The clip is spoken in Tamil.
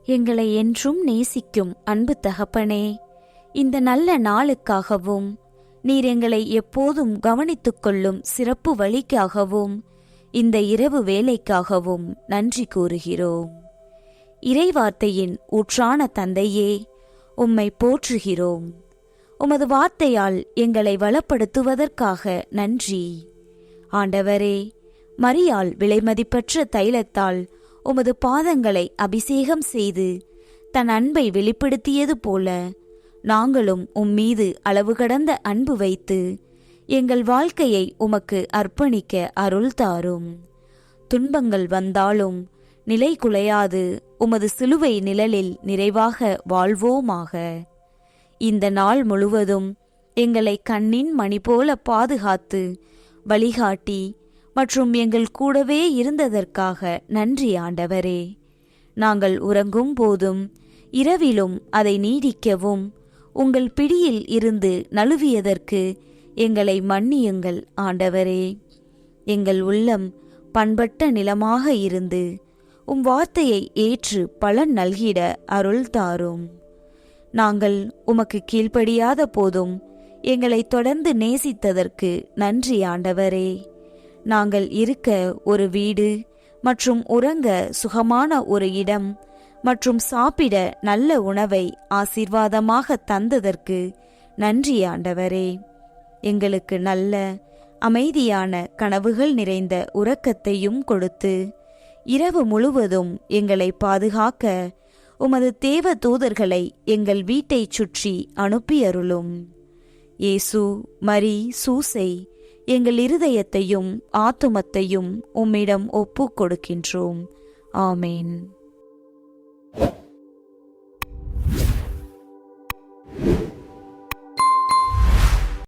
எங்களை என்றும் நேசிக்கும் அன்பு தகப்பனே, இந்த நல்ல நாளுக்காகவும் நீர் எங்களை எப்போதும் கவனித்துக் கொள்ளும் சிறப்பு வழிக்காகவும் இந்த இரவு வேலைக்காகவும் நன்றி கூறுகிறோம். இறைவார்த்தையின் ஊற்றான தந்தையே, உம்மை போற்றுகிறோம். உமது வார்த்தையால் எங்களை வளப்படுத்துவதற்காக நன்றி. ஆண்டவரே, மரியாள் விலைமதிப்பற்ற தைலத்தால் உமது பாதங்களை அபிஷேகம் செய்து தன் அன்பை வெளிப்படுத்தியது போல நாங்களும் உம்மீது அளவு கடந்த அன்பு வைத்து எங்கள் வாழ்க்கையை உமக்கு அர்ப்பணிக்க அருள் தாரும். துன்பங்கள் வந்தாலும் நிலை குலையாது உமது சிலுவை நிழலில் நிறைவாக வாழ்வோமாக. இந்த நாள் முழுவதும் எங்களை கண்ணின் மணி போல பாதுகாத்து வழிகாட்டி மற்றும் எங்கள் கூடவே இருந்ததற்காக நன்றி ஆண்டவரே. நாங்கள் உறங்கும் போதும் இரவிலும் அதை நீடிக்கவும் உங்கள் பிடியில் இருந்து நழுவியதற்கு எங்களை மன்னியுங்கள் ஆண்டவரே. எங்கள் உள்ளம் பண்பட்ட நிலமாக இருந்து உம் வார்த்தையை ஏற்று பலன் நல்கிட அருள் தாரும். நாங்கள் உமக்கு கீழ்ப்படியாத போதும் எங்களை தொடர்ந்து நேசித்ததற்கு நன்றி ஆண்டவரே. நாங்கள் இருக்க ஒரு வீடு மற்றும் உறங்க சுகமான ஒரு இடம் மற்றும் சாப்பிட நல்ல உணவை ஆசீர்வாதமாக தந்ததற்கு நன்றி ஆண்டவரே. எங்களுக்கு நல்ல அமைதியான கனவுகள் நிறைந்த உறக்கத்தையும் கொடுத்து இரவு முழுவதும் எங்களை பாதுகாக்க உமது தேவ தூதர்களை எங்கள் வீட்டைச் சுற்றி அனுப்பியருளும். இயேசு, மரி, சூசை, எங்கள் இருதயத்தையும் ஆத்துமத்தையும் உம்மிடம் ஒப்புக் கொடுக்கின்றோம். ஆமேன்.